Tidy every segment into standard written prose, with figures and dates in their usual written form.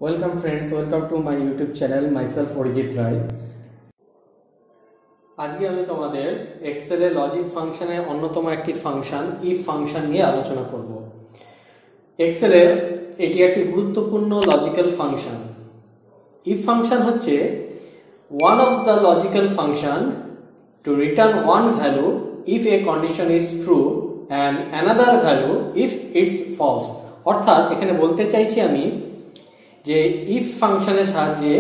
Welcome friends, welcome to my YouTube channel, myself Orijit Rai. আজকে আমি তোমাদের Excel এর লজিক ফাংশনের অন্যতম একটি ফাংশন ইফ ফাংশন নিয়ে আলোচনা করব। এক্সেল এর এটি একটি গুরুত্বপূর্ণ লজিক্যাল ফাংশন। ইফ ফাংশন হচ্ছে one of the logical function to return one value if a condition is true and another value if it's false। অর্থাৎ এখানে বলতে চাইছি আমি যে ইফ ফাংশনের সাহায্যে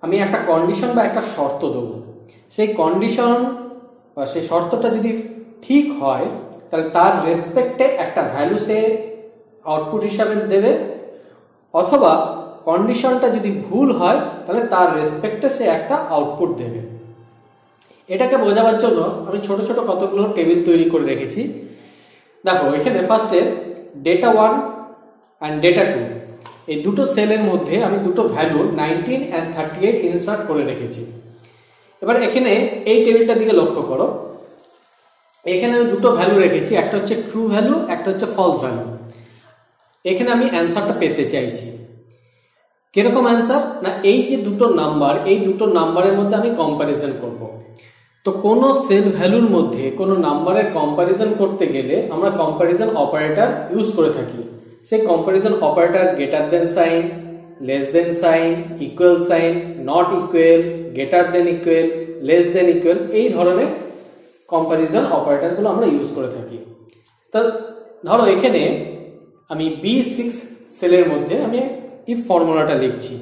আমি একটা কন্ডিশন বা একটা শর্ত দেব, সেই কন্ডিশন বা সেই শর্তটা যদি ঠিক হয় তাহলে তার রেসপেক্টে একটা ভ্যালু সে আউটপুট হিসাবে দেবে, অথবা কন্ডিশনটা যদি ভুল হয় তাহলে তার রেসপেক্টে সে একটা আউটপুট দেবে। এটাকে বোঝাবার জন্য আমি ছোট ছোট কতগুলো টেবিল তৈরি করে রেখেছি। দেখো এখানে ফার্স্টে ডেটা 1 অ্যান্ড ডেটা 2 এই দুটো সেলের মধ্যে আমি দুটো ভ্যালু 19 অ্যান্ড 38 ইনসার্ট করে রেখেছি। এবার এখানে এই টেবিলটার দিকে লক্ষ্য করো, এখানে আমি দুটো ভ্যালু রেখেছি, একটা হচ্ছে ট্রু ভ্যালু, একটা হচ্ছে ফলস ভ্যালু। এখানে আমি অ্যান্সারটা পেতে চাইছি। কিরকম অ্যান্সার? না এই যে দুটো নাম্বার, এই দুটো নাম্বারের মধ্যে আমি কম্প্যারিজন করব। তো কোনো সেল ভ্যালুর মধ্যে কোনো নাম্বারের কম্প্যারিজন করতে গেলে আমরা কম্প্যারিজন অপারেটর ইউজ করে থাকি। সেই comparison operator greater than sign, less than sign, equal sign, not equal, greater than equal, less than equal, এই ধরনের কম্প্যারিজন অপারেটরগুলো আমরা ইউজ করে থাকি। তো ধরো এখানে আমি B6 সেলের মধ্যে আমি ইফ ফর্মুলাটা লিখছি।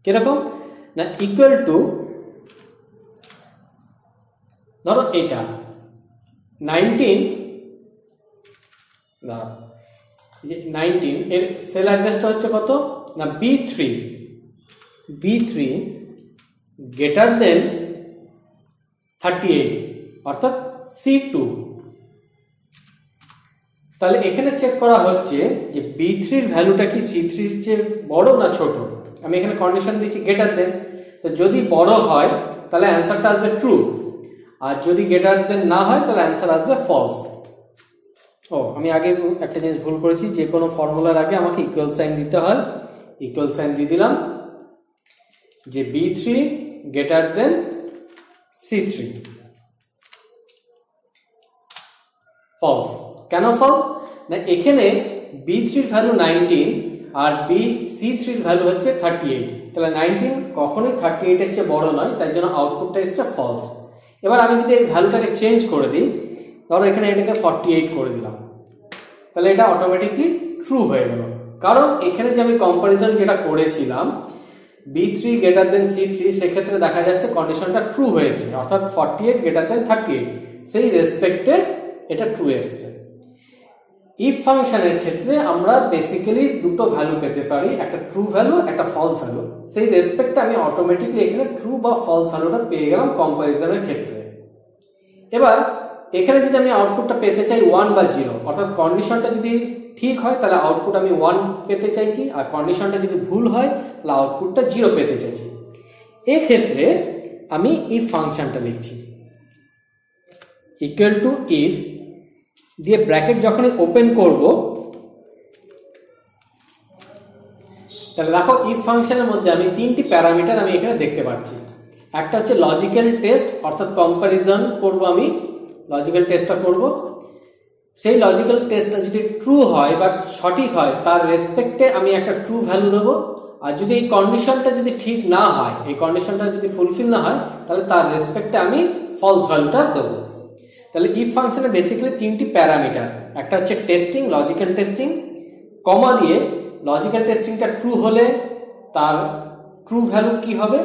কিরকম? না ইকুয়াল টু, ধরো এটা 19 এর সেল অ্যাড্রেসটা হচ্ছে কত? না B3 গ্রেটার দেন 38 অর্থাৎ C2। তাহলে এখানে চেক করা হচ্ছে যে B3 এর ভ্যালুটা কি C3 এর চেয়ে বড় না ছোট। আমি এখানে কন্ডিশন দিয়েছি গ্রেটার দেন, তো যদি বড় হয় তাহলে অ্যান্সারটা আসবে ট্রু, আর যদি গ্রেটার দেন না হয় তাহলে অ্যান্সার আসবে ফলস। আমি আগে একটা জিনিস ভুল করেছি, যে কোনো ফর্মুলার আগে আমাকে ইকুয়াল সাইন দিতে হয়। ইকুয়াল সাইন দিয়ে দিলাম যে B3 greater than C3, false. কেন ফলস? না এখানে B3 এর ভ্যালু 19 আর C3 এর ভ্যালু হচ্ছে 38, তাহলে 19 কখনোই 38 এর চেয়ে বড় নয়, তাই জন্য আউটপুটটা এসছে ফলস। এবার আমি যদি এই ভ্যালুটাকে চেঞ্জ করে দিই, ধরো এখানে এটাকে 48 করে দিলাম, তাহলে এটা অটোমেটিকলি ট্রু হয়ে গেল। কারণ এখানে যে আমি কম্পারিজন যেটা করেছিলাম B3 গ্রেটার দেন C3, সেক্ষেত্রে দেখা যাচ্ছে কন্ডিশনটা ট্রু হয়েছে, অর্থাৎ 48 গ্রেটার দেন 38, সেই রেসপেক্টে এটা ট্রু এসছে। ইফ ফাংশনের ক্ষেত্রে আমরা বেসিক্যালি দুটো ভ্যালু পেতে পারি, একটা ট্রু ভ্যালু, একটা ফলস ভ্যালু। সেই রেসপেক্টে আমি অটোমেটিকলি এখানে ট্রু বা ফলস ভ্যালুটা পেয়ে গেলাম কম্পারিজনের ক্ষেত্রে। এবার এখানে যদি আমি আউটপুটটা পেতে চাই 1 বা 0, অর্থাৎ কন্ডিশনটা যদি ঠিক হয় তাহলে আউটপুট আমি 1 পেতে চাইছি, আর কন্ডিশনটা যদি ভুল হয় তাহলে আউটপুটটা 0 পেতে চাইছি। এক্ষেত্রে আমি ইফ ফাংশনটা লিখছি ইকুয়াল টু ইফ দিয়ে ব্র্যাকেট যখনই ওপেন করব, তাহলে দেখো ইফ ফাংশনের মধ্যে আমি তিনটি প্যারামিটার আমি এখানে দেখতে পাচ্ছি। একটা হচ্ছে লজিক্যাল টেস্ট, অর্থাৎ কম্প্যারিজন করব, আমি লজিক্যাল টেস্টটা করব। সেই লজিক্যাল টেস্টটা যদি ট্রু হয় বা সঠিক হয় তার রেসপেক্টে আমি একটা ট্রু ভ্যালু দেবো, আর যদি এই কন্ডিশনটা যদি ঠিক না হয়, এই কন্ডিশনটা যদি ফুলফিল না হয় তাহলে তার রেসপেক্টে আমি ফলস ভ্যালুটা দেবো। তাহলে ইফ ফাংশনে বেসিক্যালি তিনটি প্যারামিটার, একটা হচ্ছে টেস্টিং, লজিক্যাল টেস্টিং, কমা দিয়ে লজিক্যাল টেস্টিংটা ট্রু হলে তার ট্রু ভ্যালু কি হবে,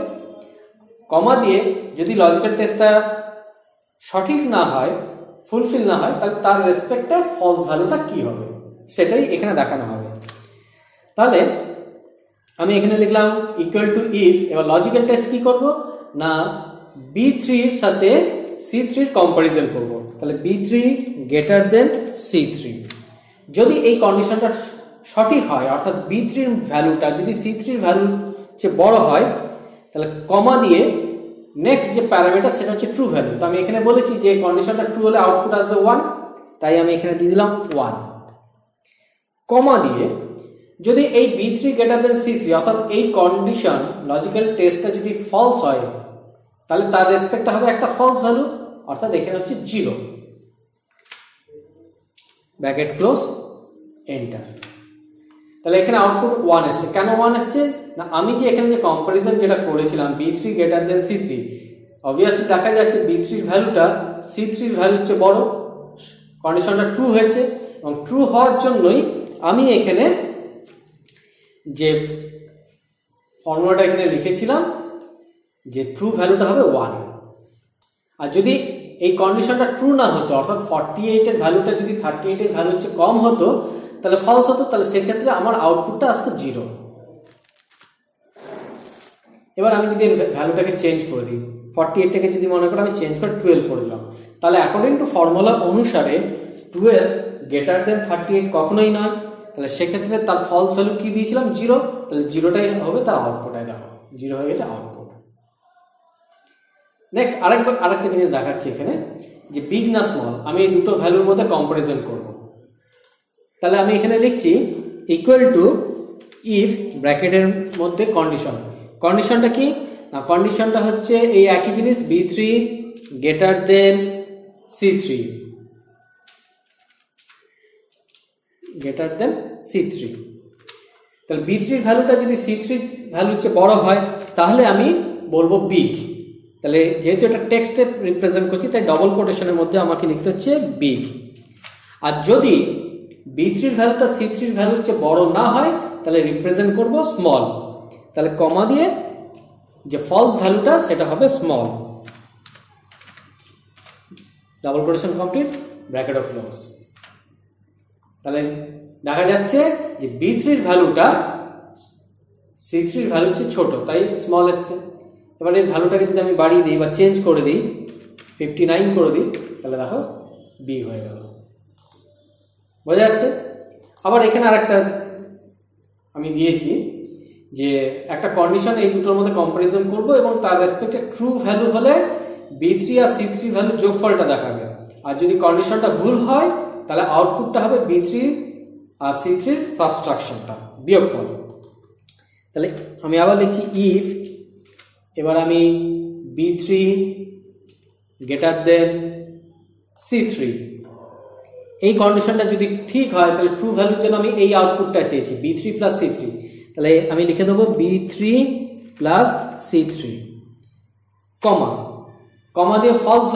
কমা দিয়ে যদি লজিক্যাল টেস্টটা সঠিক না হয়, ফুলফিল না হয়, তাহলে তার রেসপেক্টে ফলস ভ্যালুটা কি হবে সেটাই এখানে দেখানো হবে। তাহলে আমি এখানে লিখলাম ইকুয়াল টু ইফ। এবার লজিক্যাল টেস্ট কি করব? না B3 এর সাথে C3 এর কম্প্যারিজন করব, তাহলে B3 গ্রেটার দেন C3। যদি এই কন্ডিশনটা সঠিক হয়, অর্থাৎ B3 এর ভ্যালুটা যদি C3 এর ভ্যালুর চেয়ে বড় হয়, তাহলে কমা দিয়ে নেক্সট যে প্যারামিটার সেটা হচ্ছে ট্রু ভ্যালু। তো আমি এখানে বলেছি যে কন্ডিশনটা ট্রু হলে আউটপুট আসবে 1, তাই আমি এখানে দিয়ে দিলাম 1, কমা দিয়ে যদি এই B3 গ্রেটার দেন C3 অর্থাৎ এই কন্ডিশন লজিক্যাল টেস্টটা যদি ফলস হয় তাহলে তার রেসপেক্টে হবে একটা ফলস ভ্যালু, অর্থাৎ এখানে হচ্ছে 0, ব্র্যাকেট ক্লোজ, এন্টার। তাহলে এখানে আউটপুট 1 এসছে। কেন 1 এসছে না, আমি যে এখানে যে কম্পারিজন যেটা করেছিলাম B3 greater than C3, obviously দেখা যাচ্ছে B3 এর ভ্যালুটা C3 এর ভ্যালুর চেয়ে বড়, কন্ডিশনটা ট্রু হয়েছে এবং ট্রু হওয়ার জন্যই আমি এখানে যে ফর্মুলাটা এখানে লিখেছিলাম যে ট্রু ভ্যালুটা হবে 1। আর যদি এই কন্ডিশনটা ট্রু না হতো, অর্থাৎ 48 এর ভ্যালুটা যদি 38 এর ভ্যালুর চেয়ে কম হতো তাহলে ফলস হতো, তাহলে সেক্ষেত্রে আমার আউটপুটটা আসতো 0। এবার আমি যদি ভ্যালুটাকে চেঞ্জ করে দিই, 48টাকে যদি মনে করি আমি চেঞ্জ করে 12 করে দিলাম, তাহলে অ্যাকর্ডিং টু ফর্মুলা অনুসারে 12 গ্রেটার দেন 38 কখনোই নয়, তাহলে সেক্ষেত্রে তার ফলস ভ্যালু কি দিয়েছিলাম 0, তাহলে 0টাই হবে তার আউটপুটটাই, দেখো 0 হয়ে গেছে আউটপুট। নেক্সট আরেকটা জিনিস দেখাচ্ছি এখানে যে বিগ না স্মল, আমি এই দুটো ভ্যালুর মধ্যে কম্পারিজন করব। তাহলে আমি এখানে লিখছি ইকুয়াল টু ইফ ব্র্যাকেটের মধ্যে কন্ডিশনটা কি না, কন্ডিশনটা হচ্ছে এই একই জিনিস B3 greater than C3, greater than C3। তাহলে B3 এর ভ্যালুটা যদি C3 ভ্যালুর চেয়ে বড় হয় তাহলে আমি বলবো বিগ। তাহলে যেহেতু এটা টেক্সটে রিপ্রেজেন্ট করছি তাই ডবল কোটেশনের মধ্যে আমাকে লিখতে হচ্ছে বিগ। আর যদি B3 এর ভ্যালুটা C3 এর ভ্যালুর চেয়ে বড় না হয় তাহলে রিপ্রেজেন্ট করব স্মল, তাহলে কমা দিয়ে যে ফলস ভ্যালুটা সেটা হবে small, double quotation complete, bracket close. তাহলে দেখা যাচ্ছে যে B3 এর ভ্যালুটা C3 এর ভ্যালুর চেয়ে ছোট, তাই স্মল এসছে। এবার এই ভ্যালুটাকে যদি আমি বাড়িয়ে দিই বা চেঞ্জ করে দিই, 59 করে দিই, তাহলে দেখো বি হয়ে গেল। বোঝা যাচ্ছে? আবার এখানে আরেকটা আমি দিয়েছি যে একটা কন্ডিশন এই দুটোর মধ্যে কম্পারিজন করব এবং তার রেসপেক্টে ট্রু ভ্যালু হলে B3 আর C3 ভ্যালু যোগফলটা দেখাবে, আর যদি কন্ডিশনটা ভুল হয় তাহলে আউটপুটটা হবে B3 আর C3 এর সাবট্রাকশনটা, বিয়োগফল। তাহলে আমি আবার লিখছি ইফ, এবার আমি B3 গ্রেটার দেন C3, এই কন্ডিশনটা যদি ঠিক হয় তাহলে ট্রু ভ্যালুর জন্য আমি এই আউটপুটটা চেয়েছি B3 প্লাস C3, তাহলে আমি লিখে দেবো B3 প্লাস C3 কমা দিয়ে ফলস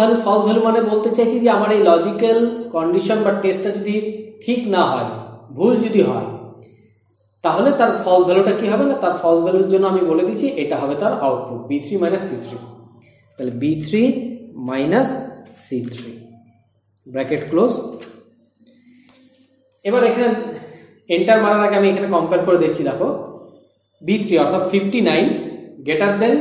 ভ্যালু মানে বলতে চাইছি যে আমার এই লজিক্যাল কন্ডিশন বা টেস্টটা যদি ঠিক না হয়, ভুল যদি হয়, তাহলে তার ফলস ভ্যালুটা কি হবে না, তার ফলস ভ্যালুর জন্য আমি বলে দিচ্ছি এটা হবে তার আউটপুট B3 মাইনাস C3। তাহলে B3 minus C3 bracket close. এবার এখানে এন্টার মারার আগে আমি এখানে কম্পেয়ার করে দেখছি, দেখো B3 অর্থাৎ 59 গ্রেটার দেন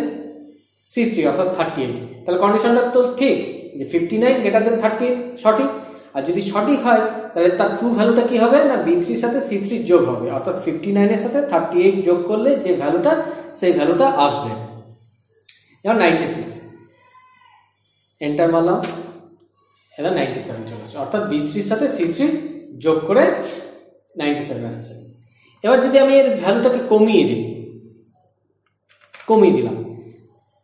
C3 অর্থাৎ 38, তাহলে কন্ডিশনটা তো ঠিক যে 59 গ্রেটার দেন 38 সঠিক। আর যদি সঠিক হয় তাহলে তার ট্রু ভ্যালুটা কি হবে না B3 এর সাথে C3 যোগ হবে, অর্থাৎ 59 এর সাথে 38 যোগ করলে যে ভ্যালুটা সেই ভ্যালুটা আসবে, যেমন 96। এন্টার মারলাম, এটা 97 চলে আসছে, অর্থাৎ B3 এর সাথে C3 যোগ করে 97 আসছে। এবার যদি আমি এর ভ্যালুটাকে কমিয়ে দিলাম,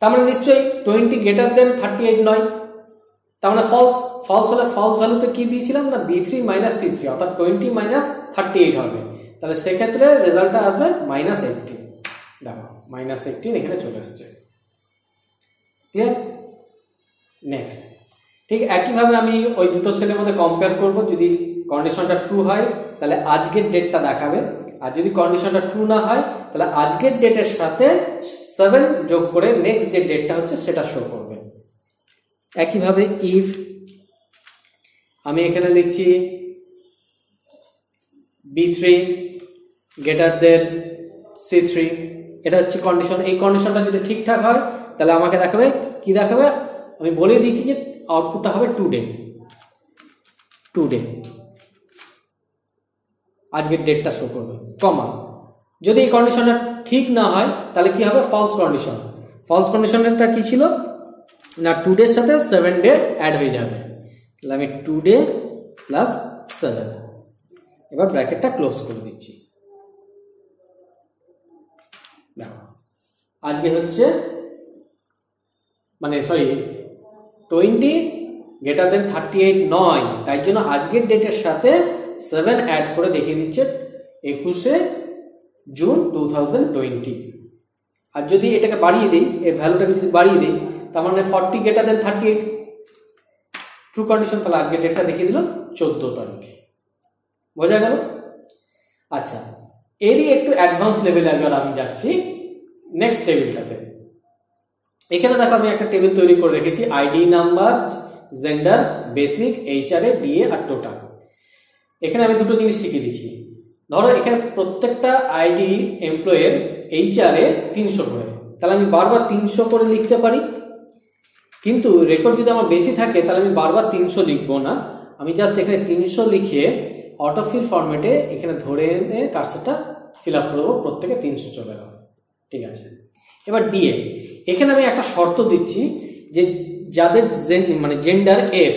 তার মানে নিশ্চয়ই 20 গ্রেটার দেন 38 নয়, তার মানে ফলস হলে ফলস ভ্যালুতে কি দিয়েছিলাম না B3 মাইনাস C3 অর্থাৎ 20 মাইনাস 38 হবে, তাহলে সেক্ষেত্রে রেজাল্টটা আসবে -18। দেখো -18 এখানে চলে আসছে, ক্লিয়ার? নেক্সট ঠিক একইভাবে আমি ওই দুটো সেলের মধ্যে কম্পেয়ার করব, যদি কন্ডিশনটা ট্রু হয় তাহলে আজকের ডেটটা দেখাবে, আর যদি কন্ডিশনটা ট্রু না হয় তাহলে আজকের ডেটের সাথে 7 যোগ করে নেক্সট যে ডেটটা হচ্ছে সেটা শো করবে। একইভাবে ইফ আমি এখানে লিখছি B3 গ্রেটার দেন C3, এটা হচ্ছে কন্ডিশন। এই কন্ডিশনটা যদি ঠিকঠাক হয় তাহলে আমাকে দেখাবে কি দেখাবে, আমি বলে দিয়েছি যে আউটপুটটা হবে টুডে, আজকের ডেটটা শো করবে, কমা। যদি এই কন্ডিশনটা ঠিক না হয় তাহলে কি হবে, ফলস কন্ডিশনটা কি ছিল না টুডের সাথে 7 ডে অ্যাড হয়ে যাবে, তাহলে আমি টুডে প্লাস 7, এবার ব্র্যাকেটটা ক্লোজ করে দিচ্ছি। দেখো আজকে হচ্ছে মানে সরি 20 greater than 38 নয়, তাই জন্য আজকের ডেটের সাথে 7 অ্যাড করে দেখিয়ে দিচ্ছে 21 জুন 2020। আর যদি এটাকে বাড়িয়ে দিই, এর ভ্যালুটাকে যদি বাড়িয়ে দিই, তার মানে 40 greater than 38 ট্রু কন্ডিশন, তাহলে আজকের ডেটটা দেখিয়ে দিল 14 তারিখ। বোঝা গেল? আচ্ছা, এরই একটু অ্যাডভান্স লেভেলে এবার আমি যাচ্ছি নেক্সট টেবিলটাতে। এখানে দেখো আমি একটা টেবিল তৈরি করে রেখেছি, ID number, gender, basic, HRA, DA আর টোটাল। এখানে আমি দুটো জিনিস শিখিয়ে দিচ্ছি। ধরো এখানে প্রত্যেকটা আইডি এমপ্লয়ের এইচআরএ 300 করে, তাহলে আমি বারবার 300 করে লিখতে পারি। কিন্তু রেকর্ড যদি আমার বেশি থাকে তাহলে আমি বারবার 300 লিখবো না, আমি জাস্ট এখানে 300 লিখে অটোফিল ফরম্যাটে এখানে ধরে এনে কার্সরটা ফিল আপ করবো, প্রত্যেকে 300 চলে গেল। ঠিক আছে, এবার ডিএ, এখানে আমি একটা শর্ত দিচ্ছি যে যাদের মানে জেন্ডার এফ,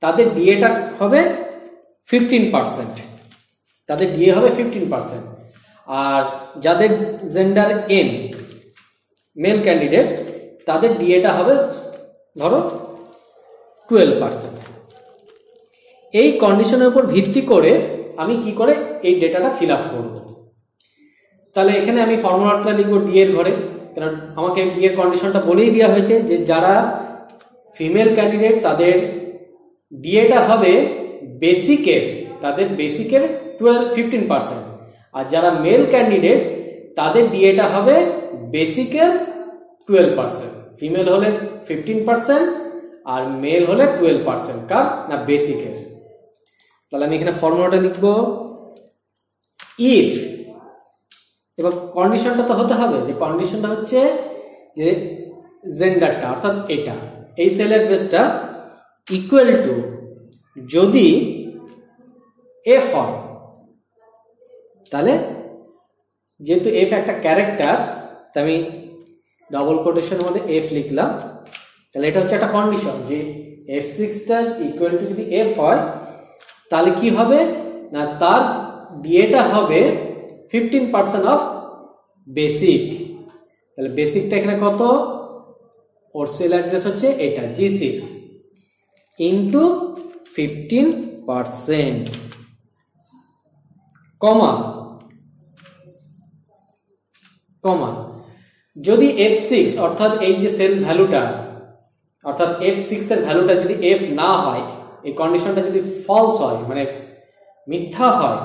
তাদের ডিএটা হবে 15%, তাদের ডিএ হবে 15%। আর যাদের জেন্ডার এম, মেল ক্যান্ডিডেট, তাদের ডিএটা হবে ধরো 12%। এই কন্ডিশনের উপর ভিত্তি করে আমি কি করে এই ডেটাটা ফিল আপ করব। তাহলে এখানে আমি ফর্মুলাটা লিখবো ডি এর ঘরে, কারণ আমাকে ডি এর কন্ডিশনটা বলেই দেওয়া হয়েছে যে যারা ফিমেল ক্যান্ডিডেট তাদের ডিএটা হবে বেসিকের, তাদের বেসিকের 15%, আর যারা মেল ক্যান্ডিডেট তাদের ডিএটা হবে বেসিকের 12%। ফিমেল হলে 15% আর মেল হলে 12%, কার না বেসিকের। তাহলে আমি এখানে ফর্মুলাটা লিখব ইফ, এবার কন্ডিশনটা তো হতে হবে, যে কন্ডিশনটা হচ্ছে যে জেন্ডারটা অর্থাৎ এটা এই সেল অ্যাড্রেসটা ইকুয়াল টু, যদি এফ হয়, তাহলে যেহেতু এফ একটা ক্যারেক্টার তাই আমি ডবল কোটেশনের মধ্যে এফ লিখলাম। তাহলে এটা হচ্ছে একটা কন্ডিশন যে F6টা ইকুয়াল টু যদি এফ হয় তাহলে কি হবে না তার ডিএটা হবে 15% অফ বেসিক। তাহলে বেসিকটা এখানে কত, ওর সেল অ্যাড্রেস হচ্ছে এটা G6 ইন্টু 15%, কমা কমা যদি F6 অর্থাৎ এই যে সেল ভ্যালুটা অর্থাৎ F6 এর ভ্যালুটা যদি F না হয়, এই কন্ডিশনটা যদি ফলস হয় মানে মিথ্যা হয়,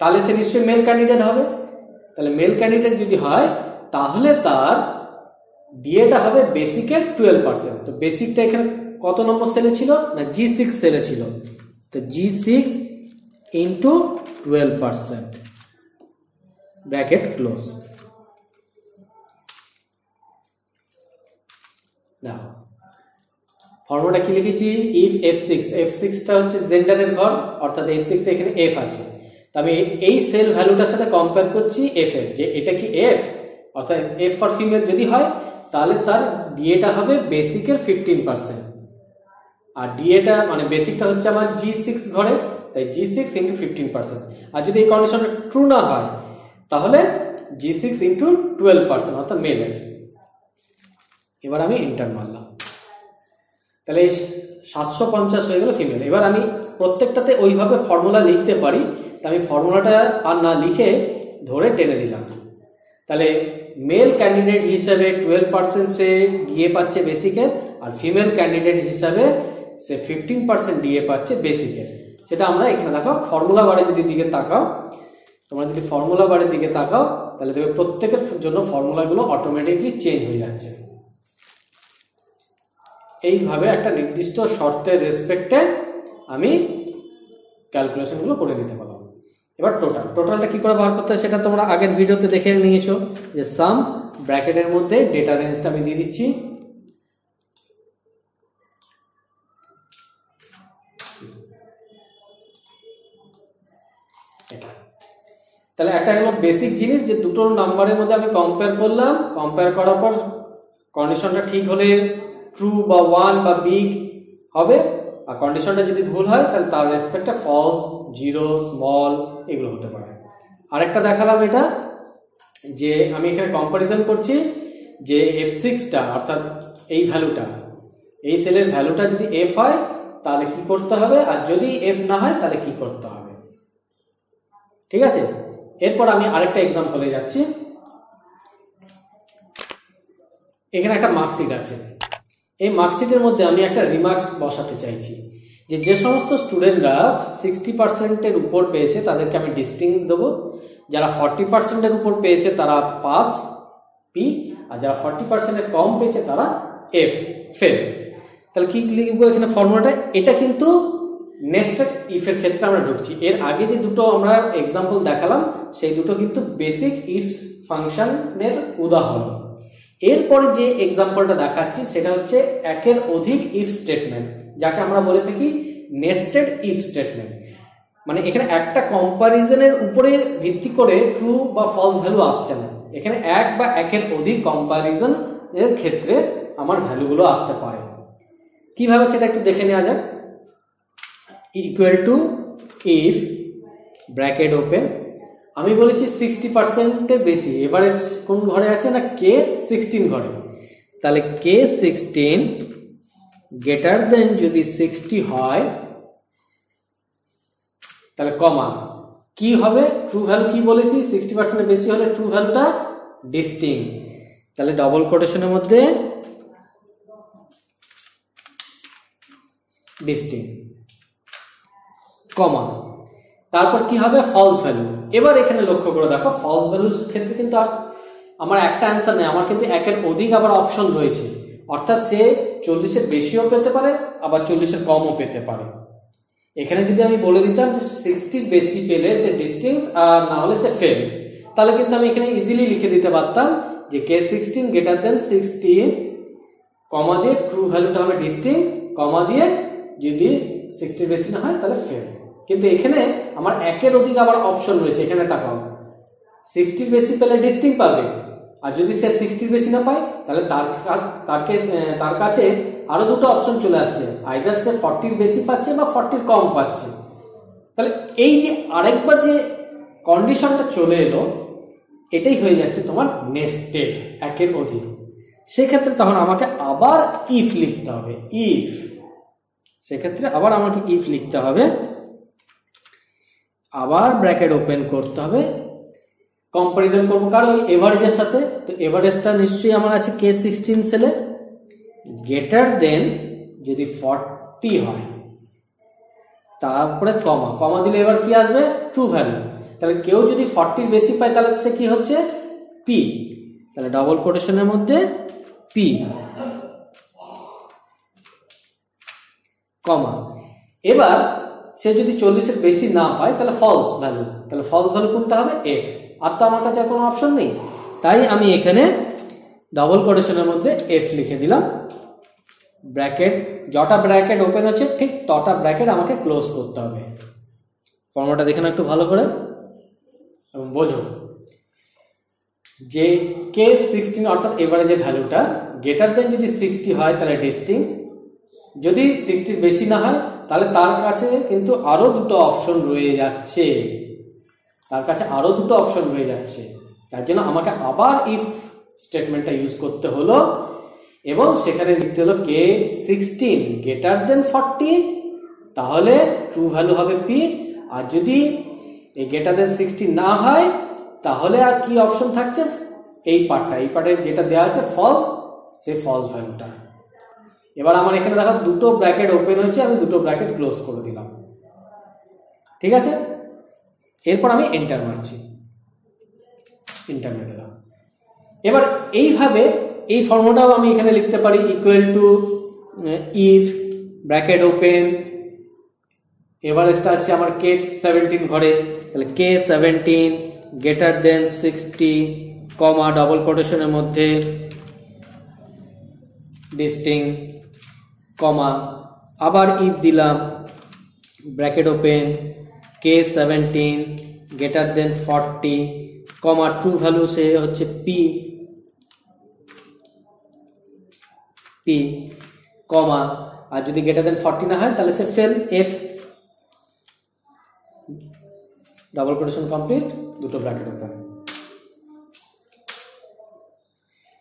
তাহলে সে নিশ্চয়ই মেল ক্যান্ডিডেট হবে। তাহলে মেল ক্যান্ডিডেট যদি হয় তাহলে তার ডিএটা হবে বেসিকের 12%। তো বেসিকটা এখানে কত নম্বর সেলে ছিল না G6 সেলে ছিল, তো G6 ইন্টু 12% ব্র্যাকেট ক্লোজ। দেখো ফর্মুলাটা কি লিখেছি, ইফ F6টা হচ্ছে জেন্ডারের ঘর, অর্থাৎ F6 এখানে F আছে, তবে এই সেল ভ্যালুটার সাথে কম্পেয়ার করছি F এর, যে এটা কি F, অর্থাৎ F ফর ফিমেল যদি হয় তাহলে তার ডিএটা হবে বেসিকের 15%, আর ডিএটা মানে বেসিকটা হচ্ছে আমার G6 ঘরে, তাই G6 ইন্টু 15%। আর যদি এই কন্ডিশনটা ট্রু না হয় তাহলে G6 ইন্টু 12% অর্থাৎ মেলের। এবার আমি এন্টার মারলাম, তাহলে এই 750 হয়ে গেল ফিমেল। এবার আমি প্রত্যেকটাতে ওইভাবে ফর্মুলা লিখতে পারি, তা আমি ফর্মুলাটা আর না লিখে ধরে টেনে দিলাম। তাহলে মেল ক্যান্ডিডেট হিসাবে 12% সে ডিএ পাচ্ছে বেসিকের, আর ফিমেল ক্যান্ডিডেট হিসাবে সে 15% ডিএ পাচ্ছে বেসিকের। সেটা আমরা এখানে দেখো ফর্মুলা বারের দিকে তাকাও, তোমরা যদি ফর্মুলা বারের দিকে তাকাও তাহলে দেখবে প্রত্যেকের জন্য ফর্মুলাগুলো অটোমেটিকলি চেঞ্জ হয়ে যাচ্ছে। এইভাবে একটা নির্দিষ্ট শর্তের রেসপেক্টে আমি ক্যালকুলেশনগুলো করে নিতে পারলাম। এবার টোটালটা কি করে বার করতে হয় সেটা তোমরা আগের ভিডিওতে দেখে নিয়েছো, যে সাম ব্র্যাকেটের মধ্যে ডেটা রেঞ্জটা আমি দিয়ে দিচ্ছি, তাহলে একটা হলো বেসিক জিনিস যে দুটো নাম্বারের মধ্যে আমি কম্পেয়ার করলাম, কম্পেয়ার করার পর কন্ডিশনটা ঠিক হলে ট্রু বা 1 বা বিগ হবে, আর কন্ডিশনটা যদি ভুল হয় তাহলে তার রেসপেক্টে ফলস, জিরো, স্মল এগুলো হতে পারে। আরেকটা দেখালাম এটা যে আমি এখানে কম্পারিজন করছি যে F6টা অর্থাৎ এই ভ্যালুটা, এই সেলের ভ্যালুটা যদি F হয় তাহলে কি করতে হবে, আর যদি F না হয় তাহলে কি করতে হবে। ঠিক আছে, এরপর আমি আরেকটা এক্সাম্পলে যাচ্ছি। এখানে একটা মার্কশিট আছে, এই মার্কশিটের মধ্যে আমি একটা রিমার্কস বসাতে চাইছি যে যে সমস্ত স্টুডেন্টরা 60%-এর উপর পেয়েছে তাদেরকে আমি ডিস্টিংক্ট দেবো, যারা 40%-এর উপর পেয়েছে তারা পাস পি, আর যারা 40%-এর কম পেয়েছে তারা এফ ফেল। তাহলে কি লিখবো এখানে ফর্মুলাটা? এটা কিন্তু নেস্টেড ইফের ক্ষেত্রে আমরা ঢুকছি। এর আগে যে দুটো আমরা এক্সাম্পল দেখালাম সেই দুটো কিন্তু বেসিক ইফ ফাংশনের উদাহরণ। এরপরে যে এক্সাম্পলটা দেখাচ্ছি সেটা হচ্ছে একের অধিক ইফ স্টেটমেন্ট, যাকে আমরা বলে থাকি নেস্টেড ইফ স্টেটমেন্ট। মানে এখানে একটা কম্পারিজনের উপরে ভিত্তি করে ট্রু বা ফলস ভ্যালু আসছে না, এখানে এক বা একের অধিক কম্পারিজন এর ক্ষেত্রে আমার ভ্যালুগুলো আসতে পারে। কিভাবে সেটা একটু দেখে নেওয়া যাক। Equal to if bracket open, আমি বলেছি 60%-এর বেশি, এভারেজ কোন ঘরে আছে না কে 16 ঘরে, তাহলে কে 16 গ্রেটার দেন যদি 60 হয় তাহলে কমা কি হবে, ট্রু ভ্যালু কি বলেছি 60%-এর বেশি হলে ট্রু ভ্যালুটা ডিস্টিংক্ট, তাহলে ডবল কোটেশনের মধ্যে ডিস্টিংক্ট কমা, তারপর কি হবে ফলস ভ্যালু। এবার এখানে লক্ষ্য করে দেখো ফলস ভ্যালুর ক্ষেত্রে কিন্তু আমার একটা অ্যান্সার নেই, আমার কিন্তু একের অধিক আবার অপশন রয়েছে, অর্থাৎ সে 40-এর বেশিও পেতে পারে আবার 40-এর কমও পেতে পারে। এখানে যদি আমি বলে দিতাম যে 60-এর বেশি পেলে সে ডিস্টিংক্ট আর না হলে সে ফেল, তাহলে কিন্তু আমি এখানে ইজিলি লিখে দিতে পারতাম যে কে 16 গ্রেটার দেন 16 কমা দিয়ে ট্রু ভ্যালুটা হবে ডিস্টিংক্ট, কমা দিয়ে যদি 60-এর বেশি না হয় তাহলে ফেল। কিন্তু এখানে আমার একের অধিক আবার অপশন রয়েছে, এখানে তাকাও 60-এর বেশি পেলে ডিস্টিংক্ট পাবে, আর যদি সে 60-এর বেশি না পায় তাহলে তার কাছে আরো দুটো অপশন চলে আসছে, আইদার সে 40-এর বেশি পাচ্ছে বা 40-এর কম পাচ্ছে। তাহলে এই যে আরেকবার যে কন্ডিশনটা চলে এলো এটাই হয়ে যাচ্ছে তোমার নেস্টেড একের অধিক। সেক্ষেত্রে তখন আমাকে আবার ইফ লিখতে হবে, ইফ সেক্ষেত্রে আবার আমাকে ইফ লিখতে হবে, আবার ব্র্যাকেট ওপেন করতে হবে, কম্পারিজন করবো কার ওই এভারেজের সাথে। তো এভারেজটা নিশ্চয়ই আমার আছে কে 16 সেলে, গ্রেটার দেন যদি 40 হয়, তারপরে কমা, কমা দিলে এবার কি আসবে ট্রু ভ্যালু। তাহলে কেউ যদি 40-এর বেশি পায় তাহলে সে কি হচ্ছে পি, তাহলে ডবল কোটেশনের মধ্যে পি কমা। এবার সে যদি 40-এর বেশি না পায় তাহলে ফলস ভ্যালু, তাহলে ফলস ভ্যালু কোনটা হবে এফ। আর তো আমার কাছে কোনো অপশন নেই, তাই আমি এখানে ডবল কোটেশনের মধ্যে এফ লিখে দিলাম। ব্র্যাকেট যটা ব্র্যাকেট ওপেন হচ্ছে ঠিক তটা ব্র্যাকেট আমাকে ক্লোজ করতে হবে। ফর্মুলাটা দেখে নাও একটু ভালো করে এবং বোঝো যে কে 16 অর্থাৎ এভারেজের ভ্যালুটা গ্রেটার দেন যদি 60 হয় তাহলে ডিস্টিংক্ট, যদি 60-এর বেশি না হয় তাহলে তার কাছে কিন্তু আরো দুটো অপশন রয়ে যাচ্ছে, তার কাছে আরো দুটো অপশন রয়ে যাচ্ছে, তার জন্য আমাকে আবার ইফ স্টেটমেন্টটা ইউজ করতে হলো এবং সেখানে লিখতে হলো কে 16 গ্রেটার দেন 40, তাহলে ট্রু ভ্যালু হবে পি, আর যদি এই গ্রেটার দেন 60 না হয় তাহলে আর কি অপশন থাকছে এই পার্টের যেটা দেওয়া আছে ফলস, সে ফলস ভ্যালুটা। এবার আমার এখানে দেখো দুটো ব্র্যাকেট ওপেন হয়েছে, আমি দুটো ব্র্যাকেট ক্লোজ করে দিলাম, ঠিক আছে। এরপর আমি এন্টার মারছি, এন্টার মেরে দিলাম। এবার এইভাবে এই ফর্মুলাটাও আমি এখানে লিখতে পারি equal to if bracket open, এভারেজটা আছে আমার কে 17 ঘরে, তাহলে কে 17 গ্রেটার দেন 60 কমা ডবল কোটেশনের মধ্যে ডিস্টিংক্ট কমা, আবার ইফ দিলাম ব্র্যাকেট ওপেন কে 17 গ্রেটার দেন 40 কমা ট্রু ভ্যালু সে হচ্ছে পি পি কমা, আর যদি গ্রেটার দেন 40 না হয় তাহলে সে fail F. Double quotation complete, দুটো ব্র্যাকেট ওপেন।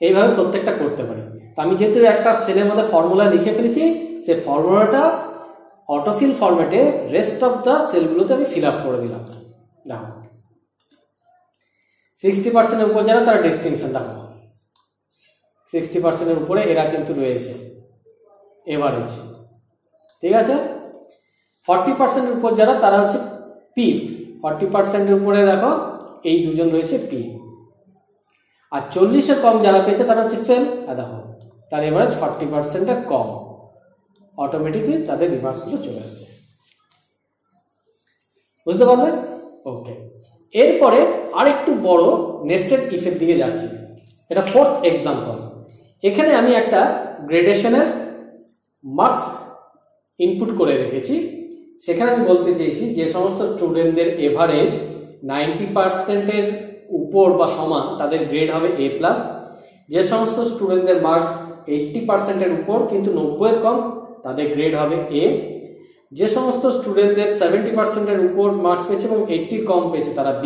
এইভাবে প্রত্যেকটা করতে পারি। তো আমি যেহেতু একটা সেলের মধ্যে ফর্মুলা লিখে ফেলেছি, সেই ফর্মুলাটা অটোফিল ফরম্যাটে রেস্ট অফ দ্য সেলগুলোতে আমি ফিল আপ করে দিলাম। দেখো 60% উপর যারা তারা ডিস্টিংশন, দেখো 60% উপরে এরা কিন্তু রয়েছে এভারেজ, ঠিক আছে। 40% উপর যারা তারা হচ্ছে পি, 40% উপরে দেখো এই দুজন রয়েছে পি। আর 40-এর কম যারা পেয়েছে তারা হচ্ছে ফেল। আর দেখো তার এভারেজ 40%-এর কম, অটোমেটিকলি তাদের রিমার্কসগুলো চলে আসছে। বুঝতে পারলে? ওকে, এরপরে আরেকটু বড় নেস্টেড ইফের দিকে যাচ্ছি। এটা 4th এক্সাম্পল। এখানে আমি একটা গ্রেডেশনের মার্কস ইনপুট করে রেখেছি। সেখানে আমি বলতে চেয়েছি যে সমস্ত স্টুডেন্টদের এভারেজ 90%-এর উপর বা সমান তাদের গ্রেড হবে A+, যে সমস্ত স্টুডেন্টদের মার্কস 80%-এর উপর কিন্তু 90-এর কম তাদের গ্রেড হবে A, যে সমস্ত স্টুডেন্টদের 70%-এর উপর মার্কস পেয়েছে এবং 80 কম পেয়েছে তারা B,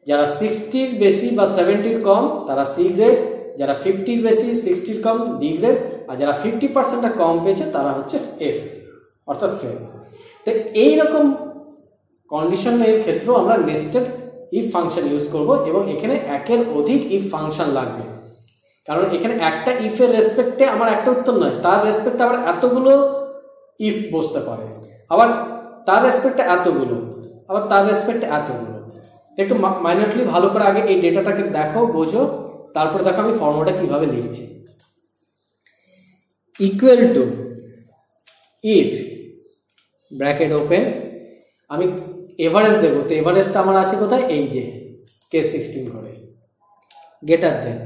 যারা 60-র বেশি বা 70-র কম তারা C গ্রেড, যারা 50-র বেশি 60-র কম D গ্রেড, আর যারা 50%-এর কম পেয়েছে তারা হচ্ছে F অর্থাৎ ফেল। তো এইরকম কন্ডিশনের ক্ষেত্রেও আমরা নেস্টেড ইফ ফাংশন ইউজ করব এবং এখানে একের অধিক ইফ ফাংশন লাগবে, কারণ এখানে একটা ইফের রেসপেক্টে আমার একটা উত্তর নয়, তার রেসপেক্টে আবার এতগুলো ইফ বসতে পারে, আবার তার রেসপেক্টে এতগুলো, আবার তার রেসপেক্টে এতগুলো। একটু মাইনরলি ভালো করে আগে এই ডেটাটাকে দেখো, বোঝো, তারপরে দেখো আমি ফর্মুলাটা কিভাবে লিখছি। Equal to if bracket open, আমি এভারেজ দেবো, তো এভারেজটা আমার আছে কোথায়, এই যে K16 করে, গেটার দেন।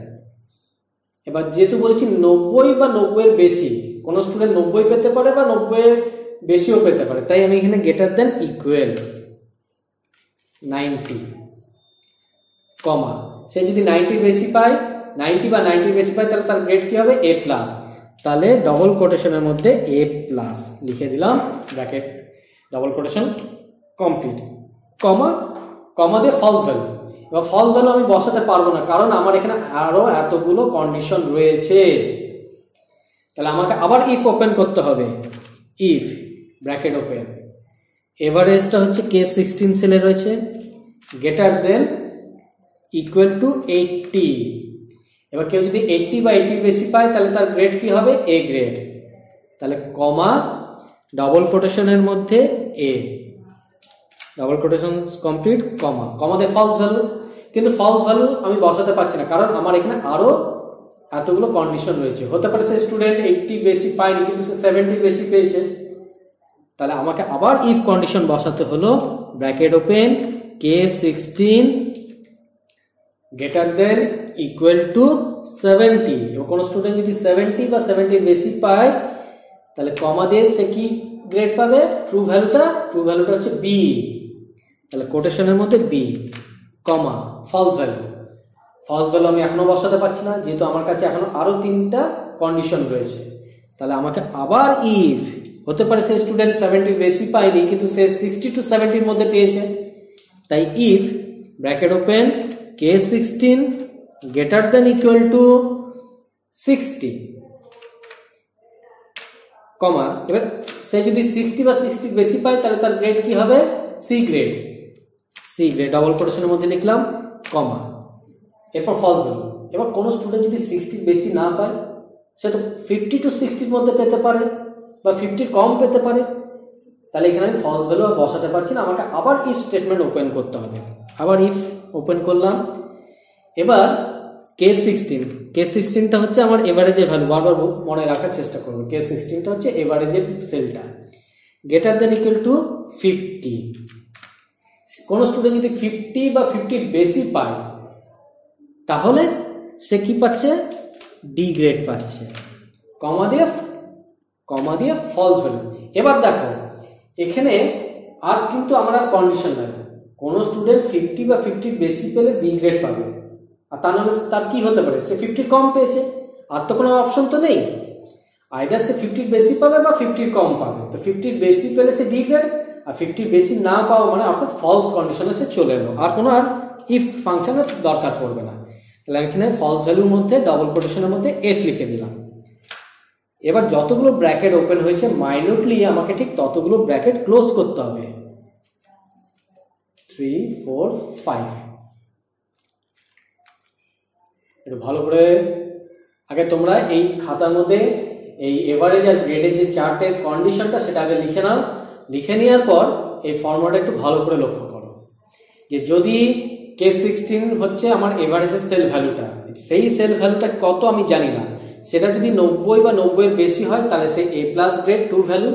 এবার যেহেতু বলছি 90 বা 90-এর বেশি, কোনো স্টুডেন্ট 90 পেতে পারে বা 90-এর বেশিও পেতে পারে, তাই আমি এখানে গেটার দেন ইকুয়াল 90 কমা, সে যদি 90 বেশি পায়, 90 বা 90 বেশি পায়, তাহলে তার গ্রেড কি হবে A+, তাহলে ডবল কোটেশনের মধ্যে A+ লিখে দিলাম, ব্র্যাকেট ডবল কোটেশন কমপ্লিট, কমা, কমা দিয়ে ফলস ভ্যালু। এবার ফলস ভ্যালু আমি বসাতে পারবো না, কারণ আমার এখানে আরো এতগুলো কন্ডিশন রয়েছে, তাহলে আমাকে আবার ইফ ওপেন করতে হবে। ইফ ব্র্যাকেট ওপেন, এভারেজটা হচ্ছে K16 সেলে রয়েছে, গেটার দেন ইকুয়াল টু 80। এবার কেউ যদি 80 বা 80 বেশি পায় তাহলে তার গ্রেড কি হবে, A গ্রেড, তাহলে কমা ডবল কোটেশনের মধ্যে A, ডবল কোটেশন কমপ্লিট, কমা, কমাতে ফলস ভ্যালু। কিন্তু ফলস ভ্যালু আমি বসাতে পারছি না, কারণ আমার এখানে আরো এতগুলো কন্ডিশন রয়েছে। হতে পারে সে স্টুডেন্ট 80 বেশি পায়নি কিন্তু সে 70 বেশি পেয়েছে, তাহলে আমাকে আবার ইফ কন্ডিশন বসাতে হলো, bracket open K16 greater than equal to 70। এবং কোনো স্টুডেন্ট যদি 70 বা 70 বেশি পায় তাহলে কমা দিয়ে সে কি গ্রেড পাবে, ট্রু ভ্যালুটা হচ্ছে B, তাহলে কোটেশনের মধ্যে B, কমা ফলস ভ্যালু আমি এখনো বসাতে পারছি না, যেহেতু আমার কাছে এখনো আরো 3টা কন্ডিশন রয়েছে। তাহলে আমাকে আবার ইফ, হতে পারে সে স্টুডেন্ট 70 বেশি পায়নি কিন্তু সে 60 to 70-র মধ্যে পেয়েছে, তাই if bracket open K16 greater than equal to 60 কমা, এবার সে যদি 60 বা 60 বেশি পায় তাহলে তার গ্রেড কি হবে, C গ্রেড, ডবল কোটেশনের মধ্যে লিখলাম, কমা, এরপর ফলস ভ্যালু। এবার কোনো স্টুডেন্ট যদি 60 বেশি না পায়, সে তো 50 to 60-র মধ্যে পেতে পারে বা 50 কম পেতে পারে, তাহলে এখানে আমি ফলস ভ্যালু বসাতে পারছি না, আমাকে আবার ইফ স্টেটমেন্ট ওপেন করতে হবে। আবার ইফ ওপেন করলাম, এবার K16টা হচ্ছে আমার এভারেজের ভ্যালু, বারবার মনে রাখার চেষ্টা করবো, K16টা হচ্ছে এভারেজের সেলটা, গ্রেটার দেন ইকুয়াল টু 50। কোন স্টুডেন্ট যদি 50 বা 50 বেশি পায় তাহলে সে কি পাচ্ছে, D গ্রেড পাচ্ছে, কমা দিয়ে ফলস ভ্যালু। এবার দেখো এখানে আর কিন্তু আমার আর কন্ডিশন নাই, কোন স্টুডেন্ট 50 বা 50 বেশি পেলে B গ্রেড পাবে, আর তার নামে তার কি হতে পারে, সে 50 কম পেয়েছে, আর তো কোনো অপশন তো নেই, আইদার সে 50 বেশি পাবে বা 50 কম পাবে। তো 50 বেশি পেলে সে D গ্রেড, আর 50 বেশি না পাওয়া মানে অর্থাৎ ফলস কন্ডিশনে সে চলে এলো, আর কোনো আর ইফ ফাংশনের দরকার পড়বে না। তাহলে আমি এখানে ফলস ভ্যালুর মধ্যে ডবল কোটেশনের মধ্যে এফ লিখে দিলাম। এবার যতগুলো ব্র্যাকেট ওপেন হয়েছে মাইনুটলি আমাকে ঠিক ততগুলো ব্র্যাকেট ক্লোজ করতে হবে। 3 4 5 একটু ভালো করে আগে তোমরা এই খাতার মধ্যে এই এভারেজ আর গ্রেডের যে চার্টের কন্ডিশনটা সেটা আগে লিখে নাও। লিখে নেওয়ার পর এই ফর্মুলাটা একটু ভালো করে লক্ষ্য করো যে যদি K16 হচ্ছে আমার এভারেজের সেল ভ্যালুটা, সেই সেল ভ্যালুটা কত আমি জানি না, সেটা যদি 90 বা 90 এর বেশি হয় তাহলে সেই A+ grade true value.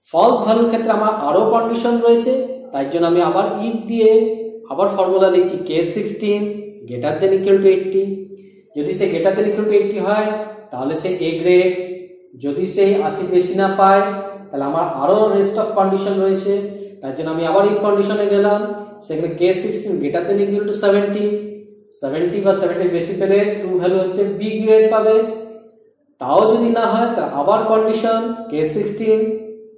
False ভ্যালুর ক্ষেত্রে আমার আরও কন্ডিশন রয়েছে, তাই জন্য আমি আবার ইফ দিয়ে আবার ফর্মুলা লিখছি K16 greater than equal to 80। যদি সে গ্রেটার দেন ইকুয়াল টু 80 হয় তাহলে সে A গ্রেড। যদি সে 80 বেশি না পায় তাহলে আমার আরও রেস্ট অফ কন্ডিশন রয়েছে, তাই জন্য আমি আবার ইফ কন্ডিশনে গেলাম। সেখানে K16 greater than equal to 70, 70 বা 70 বেশি পেলে ট্রু ভ্যালু হচ্ছে B গ্রেড পাবে। তাও যদি না হয় তাহলে আবার condition K16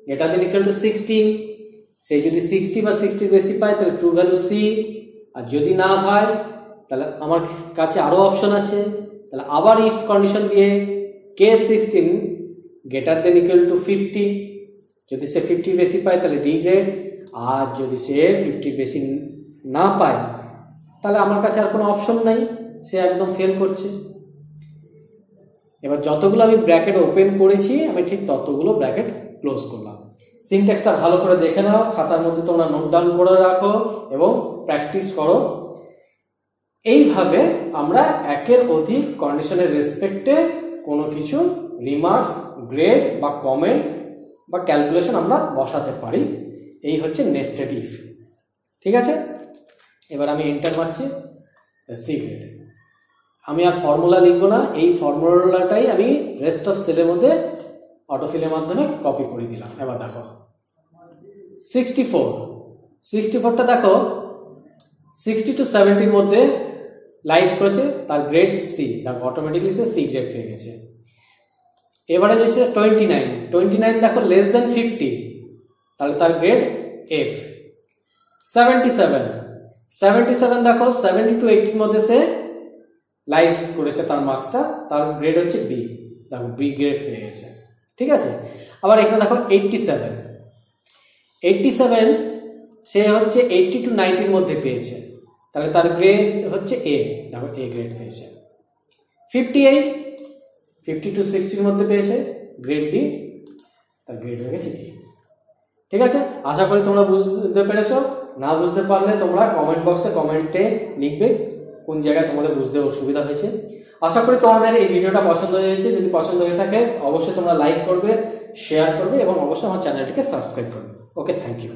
greater than equal to 60, সে যদি 60 বা 60 বেশি পায় তাহলে ট্রু ভ্যালু C। আর যদি না হয় তাহলে আমার কাছে আরও অপশন আছে, তাহলে আবার ইফ কন্ডিশন দিয়ে K16 greater than equal to 50, যদি সে 50 বেশি পায় তাহলে D গ্রেড। আর যদি সে 50 বেশি না পায় তাহলে আমার কাছে আর কোনো অপশন নাই, সে একদম ফেল করছে। এবার যতগুলো আমি ব্র্যাকেট ওপেন করেছি আমি ঠিক ততগুলো ব্র্যাকেট ক্লোজ করলাম। সিনট্যাক্সটা ভালো করে দেখে নাও, খাতার মধ্যে তোমরা নোট ডাউন করে রাখো এবং প্র্যাকটিস করো। এইভাবে আমরা একের অধিক কন্ডিশনের রেসপেক্টে কোনো কিছু রিমার্কস, গ্রেড বা কমেন্ট বা ক্যালকুলেশন আমরা বসাতে পারি। এই হচ্ছে নেস্টেড ইফ। ঠিক আছে, এবার আমি এন্টার মারছি সি গ্রেড। আমি আর ফর্মুলা লিখবো না, এই ফর্মুলাটাই আমি রেস্ট অফ সেলের মধ্যে অটোফিলের মাধ্যমে কপি করে দিলাম। এবার দেখো 64টা দেখো 60 to 70 মধ্যে লাইস করেছে, তার গ্রেড সি। দেখো অটোমেটিকলি সে সি গ্রেড পেয়ে গেছে। এবারে হচ্ছে 29 দেখো লেস দেন 50, তাহলে তার গ্রেড এফ। 77 দেখো 70 to 80 মধ্যে সে লাইস করেছে, তার মার্কসটা, তার গ্রেড হচ্ছে বি। দেখো বি গ্রেড পেয়ে গেছে। ঠিক আছে, আবার এখানে দেখো 87 সে হচ্ছে 80 to 90 মধ্যে পেয়েছে, তাহলে তার গ্রেড হচ্ছে এ। দেখো এ গ্রেড পেয়েছে। 58 50 to 60 মধ্যে পেয়েছে, গ্রেড ডি, তার গ্রেড হয়ে গেছে ডি। ঠিক আছে, আশা করি তোমরা বুঝতে পেরেছো। না বুঝতে পারলে তোমরা কমেন্ট বক্সে কমেন্টে লিখবে কোন জায়গায় তোমাদের বুঝতে অসুবিধা হয়েছে। আশা করি তোমাদের এই ভিডিওটা পছন্দ হয়েছে। যদি পছন্দ হয়ে থাকে অবশ্যই তোমরা লাইক করবে, শেয়ার করবে এবং অবশ্যই আমার চ্যানেলটিকে সাবস্ক্রাইব করবে। ওকে, থ্যাংক ইউ।